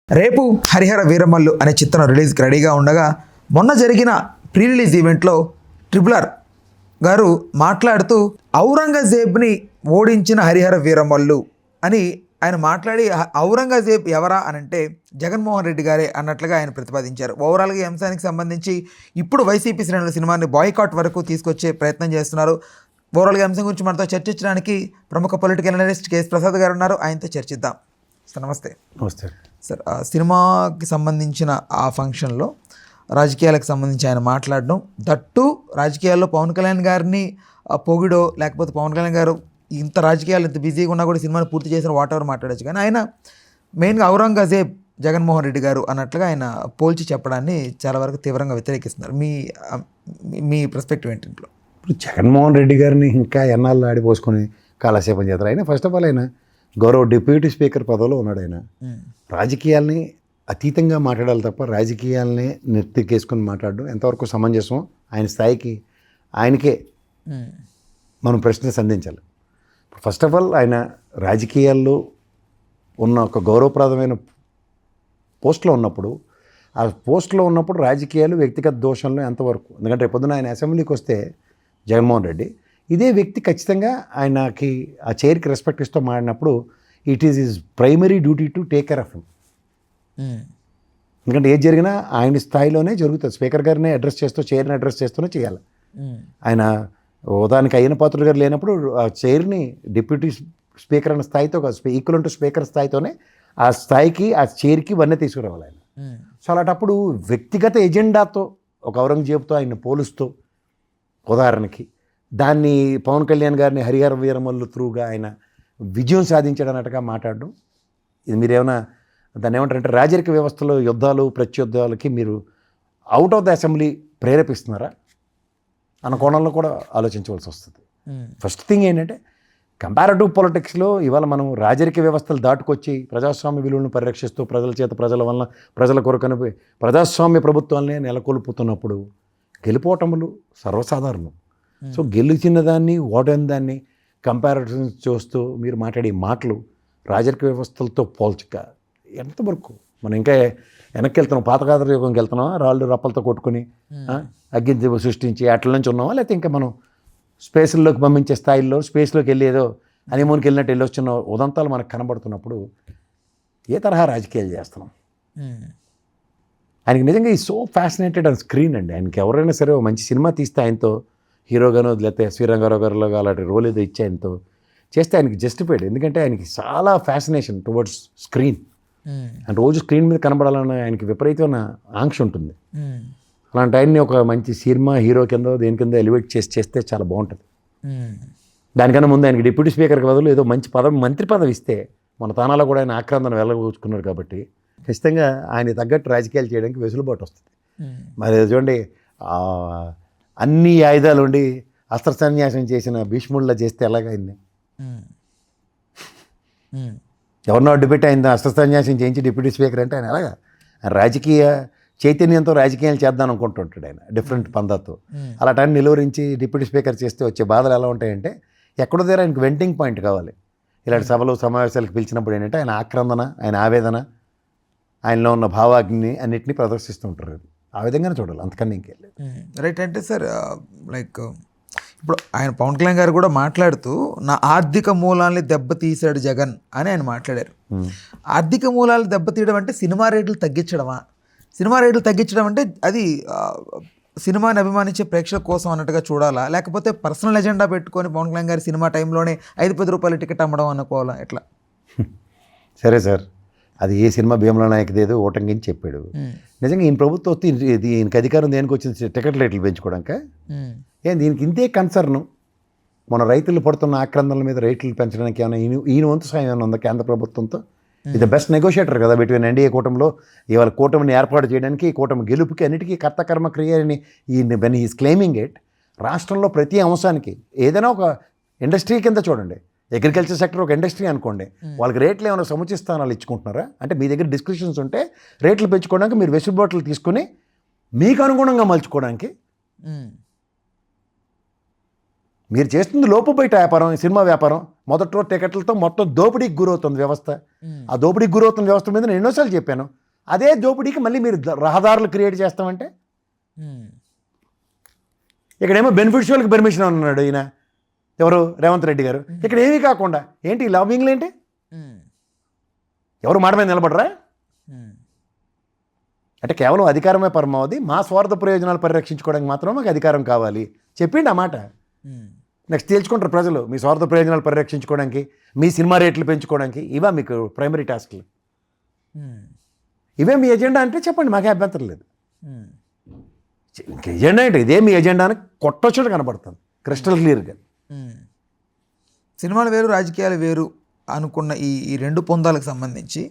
రేపు హరిహర వీరమల్లు అనే చిత్రం రిలీజ్కి రెడీగా ఉండగా మొన్న జరిగిన ప్రీ రిలీజ్ ఈవెంట్లో ట్రిపుల్ గారు మాట్లాడుతూ ఔరంగజేబ్ని ఓడించిన హరిహర వీరమల్లు అని ఆయన మాట్లాడి ఔరంగజేబ్ ఎవరా అని అంటే జగన్మోహన్ రెడ్డి గారే అన్నట్లుగా ఆయన ప్రతిపాదించారు. ఓవరాల్గా ఈ అంశానికి సంబంధించి ఇప్పుడు వైసీపీ శ్రేణుల సినిమాని బాయ్కాట్ వరకు తీసుకొచ్చే ప్రయత్నం చేస్తున్నారు. ఓవరాల్గా అంశం గురించి మనతో చర్చించడానికి ప్రముఖ పొలిటికల్ అనలిస్ట్ కేఎస్ ప్రసాద్ గారు ఉన్నారు. ఆయనతో చర్చిద్దాం. సార్ నమస్తే. నమస్తే సార్, సినిమాకి సంబంధించిన ఆ ఫంక్షన్లో రాజకీయాలకు సంబంధించి ఆయన మాట్లాడడం, దట్టు రాజకీయాల్లో పవన్ కళ్యాణ్ గారిని పొగిడో లేకపోతే పవన్ కళ్యాణ్ గారు ఇంత రాజకీయాలు ఇంత బిజీగా ఉన్నా కూడా సినిమాని పూర్తి చేసిన వాట్ ఎవర్ మాట్లాడచ్చు, కానీ ఆయన మెయిన్గా ఔరంగజేబ్ జగన్మోహన్ రెడ్డి గారు అన్నట్లుగా ఆయన పోల్చి చెప్పడాన్ని చాలా వరకు తీవ్రంగా వ్యతిరేకిస్తున్నారు. మీ పర్స్పెక్టివ్ ఏంటి? ఇంట్లో ఇప్పుడు జగన్మోహన్ రెడ్డి గారిని ఇంకా ఎన్నాళ్ళు ఆడిపోసుకొని కాలక్షేపం చేస్తారు. ఆయన ఫస్ట్ ఆఫ్ ఆల్ ఆయన గౌరవ డిప్యూటీ స్పీకర్ పదవిలో ఉన్నాడు. ఆయన రాజకీయాల్ని అతీతంగా మాట్లాడాలి తప్ప రాజకీయాలని నెత్తికేసుకొని మాట్లాడడం ఎంతవరకు సమంజసం? ఆయన స్థాయికి ఆయనకే మనం ప్రశ్న సంధించాలి. ఫస్ట్ ఆఫ్ ఆల్ ఆయన రాజకీయాల్లో ఉన్న ఒక గౌరవప్రదమైన పోస్ట్లో ఉన్నప్పుడు, ఆ పోస్ట్లో ఉన్నప్పుడు రాజకీయాలు వ్యక్తిగత దోషంలో ఎంతవరకు? ఎందుకంటే పొద్దున ఆయన అసెంబ్లీకి వస్తే జగన్మోహన్ రెడ్డి ఇదే వ్యక్తి ఖచ్చితంగా ఆయనకి ఆ చైర్కి రెస్పెక్ట్ ఇస్తూ మాడినప్పుడు it is his primary duty to take care of him. ఎందుకంటే ఏది జరిగినా ఆయన స్థాయిలోనే జరుగుతుంది. స్పీకర్ గారిని అడ్రస్ చేస్తూ, చైర్ని అడ్రస్ చేస్తూనే చేయాలి. ఆయన హోదానికి అయిన పాత్రుడు గారు లేనప్పుడు ఆ చైర్ని డిప్యూటీ స్పీకర్ అన్న స్థాయితో కాదు, ఈక్వల్ టు స్పీకర్ స్థాయితోనే ఆ స్థాయికి ఆ చైర్కి వన్నీ తీసుకురావాలి ఆయన. సో అలాంటప్పుడు వ్యక్తిగత ఎజెండాతో ఒక ఔరంగజేబుతో ఆయన పోలుస్తూ, ఉదాహరణకి దాన్ని పవన్ కళ్యాణ్ గారిని హరిహర వీరమల్లు త్రూగా ఆయన విజయం సాధించాడన్నట్టుగా మాట్లాడడం, ఇది మీరేమైనా దాన్ని ఏమంటారంటే రాజరిక వ్యవస్థలో యుద్ధాలు ప్రత్యుద్ధాలకి మీరు అవుట్ ఆఫ్ ద అసెంబ్లీ ప్రేరేపిస్తున్నారా అన్న కోణంలో కూడా ఆలోచించవలసి వస్తుంది. ఫస్ట్ థింగ్ ఏంటంటే కంపారిటివ్ పొలిటిక్స్లో ఇవాళ మనం రాజరిక వ్యవస్థలు దాటుకొచ్చి ప్రజాస్వామ్య విలువలను పరిరక్షిస్తూ ప్రజల చేత ప్రజల వలన ప్రజల కొరకని ప్రజాస్వామ్య ప్రభుత్వాలనే నెలకొల్పుతున్నప్పుడు గెలుపోటములు సర్వసాధారణం. సో గెలిచిన దాన్ని ఓటని దాన్ని కంపారిజన్ చూస్తూ మీరు మాట్లాడే మాటలు రాజరిక వ్యవస్థలతో పోల్చక ఎంతవరకు మనం ఇంకా వెనక్కి వెళ్తున్నాం, పాతకాల యుగంకి వెళ్తున్నామా? రాళ్ళు రప్పలతో కొట్టుకుని అగ్గి సృష్టించి అట్ల నుంచి ఉన్నామా? లేకపోతే ఇంకా మనం స్పేస్లోకి పంపించే స్థాయిలో స్పేస్లోకి వెళ్ళేదో హనీమూన్కి వెళ్ళినట్టు వెళ్ళి వచ్చిన ఉదంతాలు మనకు కనబడుతున్నప్పుడు ఏ తరహా రాజకీయాలు చేస్తున్నాం? ఆయనకి నిజంగా ఈ సో ఫ్యాసినేటెడ్ ఆన్ స్క్రీన్ అండి. ఆయనకి ఎవరైనా సరే మంచి సినిమా తీస్తే ఆయనతో హీరోగానో లేకపోతే శ్రీరంగారావు గారిలో అలాంటి రోల్ ఏదో ఇచ్చి ఆయనతో చేస్తే ఆయనకి జస్టిఫైడ్. ఎందుకంటే ఆయనకి చాలా ఫ్యాసినేషన్ టువర్డ్స్ స్క్రీన్ అండ్ రోజు స్క్రీన్ మీద కనబడాలన్న ఆయనకి విపరీతమైన ఆంక్ష ఉంటుంది. అలాంటి ఆయన్ని ఒక మంచి సినిమా హీరో కింద దేని కింద ఎలివేట్ చేస్తే చాలా బాగుంటుంది. దానికన్నా ముందు ఆయనకి డిప్యూటీ స్పీకర్కి బదులు ఏదో మంచి పదవి, మంత్రి పదవి ఇస్తే మన తానాలో కూడా ఆయన ఆక్రందన వెళ్ళగూచుకున్నారు. కాబట్టి ఖచ్చితంగా ఆయన తగ్గట్టు రాజకీయాలు చేయడానికి వెసులుబాటు వస్తుంది. మరి చూడండి, అన్ని ఆయుధాలు ఉండి అస్త్ర సన్యాసం చేసిన భీష్ముడిలా చేస్తే ఎలాగ ఆయన్ని? ఎవరినో అడ్డుపెట్టి ఆయన అస్త్ర సన్యాసం చేయించి డిప్యూటీ స్పీకర్ అంటే ఆయన ఎలాగా? రాజకీయ చైతన్యంతో రాజకీయాలు చేద్దాం అనుకుంటుంటాడు ఆయన, డిఫరెంట్ పందాతో. అలా టైం నిలువరించి డిప్యూటీ స్పీకర్ చేస్తే వచ్చే బాధలు ఎలా ఉంటాయంటే ఎక్కడో దగ్గర ఆయనకు వెంటింగ్ పాయింట్ కావాలి. ఇలాంటి సభలు సమావేశాలకు పిలిచినప్పుడు ఏంటంటే ఆయన ఆక్రందన, ఆయన ఆవేదన, ఆయనలో ఉన్న భావాగ్ని అన్నింటినీ ప్రదర్శిస్తూ ఉంటారు. ఆ విధంగానే చూడాలి, అంతకన్నా ఇంకేం లేదు. రైట్. అంటే సార్, లైక్ ఇప్పుడు ఆయన పవన్ కళ్యాణ్ గారు కూడా మాట్లాడుతూ నా ఆర్థిక మూలాల్ని దెబ్బతీశాడు జగన్ అని ఆయన మాట్లాడారు. ఆర్థిక మూలాలు దెబ్బతీయడం అంటే సినిమా రేట్లు తగ్గించడమా? సినిమా రేట్లు తగ్గించడం అంటే అది సినిమాని అభిమానించే ప్రేక్షకుల కోసం అన్నట్టుగా చూడాలా, లేకపోతే పర్సనల్ ఎజెండా పెట్టుకొని పవన్ కళ్యాణ్ గారి సినిమా టైంలోనే 5-10 రూపాయల టికెట్ అమ్మడం అనుకోవాలా? ఎట్లా? సరే సార్, అది ఏ సినిమా భీమల నాయకుది ఏదో ఓటంగి చెప్పాడు. నిజంగా ఈయన ప్రభుత్వం వస్తే ఈయనకి అధికారం దేనికి వచ్చింది? టికెట్ రేట్లు పెంచుకోవడానికి. దీనికి ఇంతే కన్సర్ను. మన రైతులు పడుతున్న ఆక్రందనల మీద రేట్లు పెంచడానికి ఏమైనా ఈయన వంతు సాయం ఏమైనా ఉందా కేంద్ర ప్రభుత్వంతో? ఇది బెస్ట్ నెగోషియేటర్ కదా బిట్వీన్ ఎన్డీఏ కూటమిలో. ఇవాళ కూటమిని ఏర్పాటు చేయడానికి, కూటమి గెలుపుకి అన్నిటికీ కర్తకర్మ క్రియని ఈయన వెన్ హీస్ క్లెయిమింగ్ ఇట్. రాష్ట్రంలో ప్రతి అంశానికి ఏదైనా ఒక ఇండస్ట్రీ కింద చూడండి. అగ్రికల్చర్ సెక్టర్ ఒక ఇండస్ట్రీ అనుకోండి, వాళ్ళకి రేట్లు ఏమైనా సముచిత స్థానాలు ఇచ్చుకుంటున్నారా? అంటే మీ దగ్గర డిస్క్రిప్షన్స్ ఉంటే రేట్లు పెంచుకోవడానికి మీరు వెసులుబాట్లు తీసుకుని మీకు అనుగుణంగా మలుచుకోవడానికి మీరు చేస్తుంది లోపు బయట వ్యాపారం, సినిమా వ్యాపారం. మొదట్లో టికెట్లతో మొత్తం దోపిడీకి గురవుతుంది వ్యవస్థ. ఆ దోపిడీకి గురవుతున్న వ్యవస్థ మీద నేను ఎన్నోసార్లు చెప్పాను. అదే దోపిడీకి మళ్ళీ మీరు రహదారులు క్రియేట్ చేస్తామంటే ఇక్కడేమో బెనిఫిషియల్కి పర్మిషన్ అన్నాడు ఈయన ఎవరు, రేవంత్ రెడ్డి గారు. ఇక్కడ ఏమీ కాకుండా ఏంటి లాబింగ్లు ఏంటి? ఎవరు మాట మీద నిలబడరా? అంటే కేవలం అధికారమే పరమావధి, మా స్వార్థ ప్రయోజనాలు పరిరక్షించుకోవడానికి మాత్రమే మాకు అధికారం కావాలి చెప్పిండి ఆ మాట. నెక్స్ట్ తేల్చుకుంటారు ప్రజలు, మీ స్వార్థ ప్రయోజనాలు పరిరక్షించుకోవడానికి, మీ సినిమా రేట్లు పెంచుకోవడానికి ఇవా మీకు ప్రైమరీ టాస్క్లు, ఇవే మీ ఎజెండా అంటే చెప్పండి, మాకే అభ్యంతరం లేదు. ఇంక ఎజెండా ఏంటి? ఇదే మీ ఎజెండా అని కొట్టొచ్చుడు కనబడుతుంది క్రిస్టల్ క్లియర్గా. సినిమాలు వేరు, రాజకీయాలు వేరు అనుకున్న ఈ రెండు పొందాలకు సంబంధించి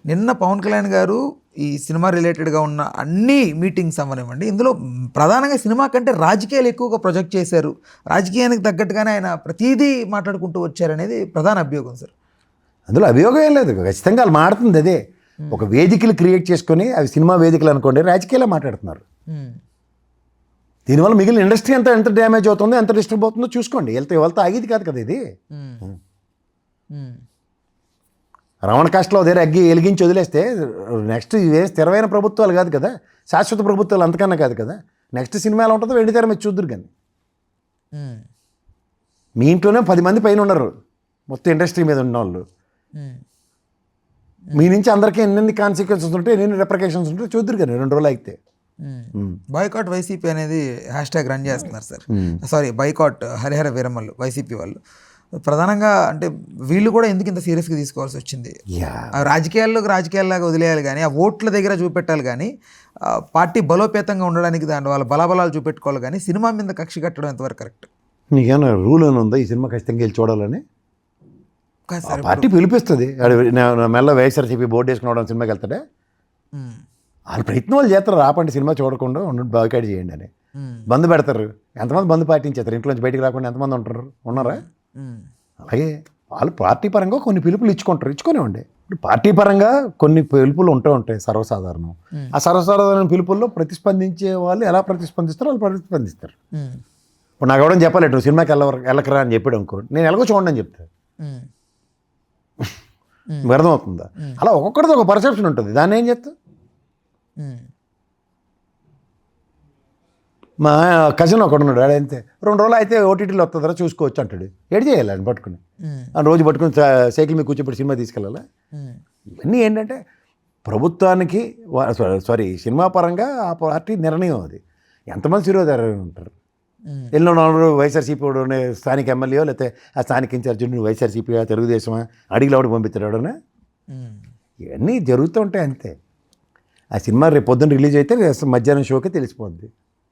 నిన్న పవన్ కళ్యాణ్ గారు ఈ సినిమా రిలేటెడ్గా ఉన్న అన్ని మీటింగ్స్ అవ్వనివ్వండి, ఇందులో ప్రధానంగా సినిమా కంటే రాజకీయాలు ఎక్కువగా ప్రొజెక్ట్ చేశారు. రాజకీయానికి తగ్గట్టుగానే ఆయన ప్రతిదీ మాట్లాడుకుంటూ వచ్చారనేది ప్రధాన అభియోగం సార్. అందులో అభియోగం ఏం లేదు, ఖచ్చితంగా వాళ్ళు మాడుతుంది అదే. ఒక వేదికలు క్రియేట్ చేసుకొని అవి సినిమా వేదికలు అనుకోండి, రాజకీయాలే మాట్లాడుతున్నారు. దీనివల్ల మిగిలిన ఇండస్ట్రీ ఎంత డ్యామేజ్ అవుతుందో, ఎంత డిస్టర్బ్ అవుతుందో చూసుకోండి. వెళ్తే ఆగేది కాదు కదా ఇది. రావణ కాష్టలో అదే అగ్గి వెలిగించి వదిలేస్తే నెక్స్ట్ ఇవే స్థిరమైన ప్రభుత్వాలు కాదు కదా, శాశ్వత ప్రభుత్వాలు అంతకన్నా కాదు కదా. నెక్స్ట్ సినిమా ఎలా ఉంటుందో వెండి తెర మీద చూద్దరు. కానీ మీ ఇంట్లోనే 10 మంది పైన ఉన్నారు మొత్తం ఇండస్ట్రీ మీద ఉన్న వాళ్ళు. మీ నుంచి అందరికీ ఎన్ని కాన్సిక్వెన్సెస్ ఉంటాయి, ఎన్ని రెప్రికేషన్స్ ఉంటాయి చూద్దరు. కానీ 2 రోజులు అయితే బాయ్కాట్ వైసీపీ అనేది హ్యాష్ట్యాగ్ రన్ చేస్తున్నారు sir. Sorry, boycott Harihara Veeramallu YCP వాళ్ళు. ప్రధానంగా అంటే వీళ్ళు కూడా ఎందుకు ఇంత సీరియస్గా తీసుకోవాల్సి వచ్చింది? రాజకీయాల్లాగా వదిలేయాలి కానీ, ఆ ఓట్ల దగ్గర చూపెట్టాలి కానీ, పార్టీ బలోపేతంగా ఉండడానికి దాని వాళ్ళ బలాబలాలు చూపెట్టుకోవాలి కానీ, సినిమా మీద కక్ష కట్టడం ఎంతవరకు కరెక్ట్? నీకేమైనా రూల్ అని ఉందా ఈ సినిమా ఖచ్చితంగా వెళ్ళి చూడాలని? పార్టీ పిలిపిస్తుంది. మెల్ల వైఎస్ఆర్సీపీ బోర్డు వేసుకుని సినిమాకి వెళ్తాడే, వాళ్ళ ప్రయత్నం వాళ్ళు చేస్తారు. ఆపండి సినిమా చూడకుండా బాయ్కాట్ చేయండి అని బంద్ పెడతారు. ఎంతమంది బంద్ పాటించేస్తారు? ఇంట్లో నుంచి బయటికి రాకుండా ఎంతమంది ఉన్నారా? అలాగే వాళ్ళు పార్టీ పరంగా కొన్ని పిలుపులు ఇచ్చుకోనివ్వండి. ఇప్పుడు పార్టీ పరంగా కొన్ని పిలుపులు ఉంటాయి సర్వసాధారణం. ఆ సర్వసాధారణ పిలుపుల్లో ప్రతిస్పందించే వాళ్ళు ఎలా ప్రతిస్పందిస్తారో వాళ్ళు ప్రతిస్పందిస్తారు. ఇప్పుడు నాకు ఎవడని చెప్పాలి, నువ్వు సినిమాకి వెళ్ళకరా అని చెప్పాడు అనుకో, నేను ఎలాగో చూడండి అని చెప్తాను. అర్థమవుతుందా? అలా ఒక్కొక్కరిది ఒక పర్సెప్షన్ ఉంటుంది. దాన్ని ఏం చెప్తా? మా కజిన్ ఒకడు ఉన్నాడు, అదంతే 2 రోజులు అయితే ఓటీటీలో వస్తుందా చూసుకోవచ్చు అంటాడు. ఏడు చేయాలి అని పట్టుకుని, రోజు పట్టుకుని సైకిల్ మీద కూర్చోబెట్టి సినిమా తీసుకెళ్ళాలా? ఇవన్నీ ఏంటంటే ప్రభుత్వానికి సినిమా పరంగా ఆ పార్టీ నిర్ణయం. అది ఎంతమంది శిరోధారు ఉంటారు. ఎన్నో 4 వైఎస్ఆర్సీపీ స్థానిక ఎమ్మెల్యే లేకపోతే ఆ స్థానిక ఇన్ఛార్జి వైఎస్ఆర్సీపీ తెలుగుదేశమా అడిగిలో పంపిస్తాడు. ఇవన్నీ జరుగుతూ ఉంటాయి అంతే. ఆ సినిమా రేపు పొద్దున్న రిలీజ్ అయితే మధ్యాహ్నం షోకి తెలిసిపోద్ది.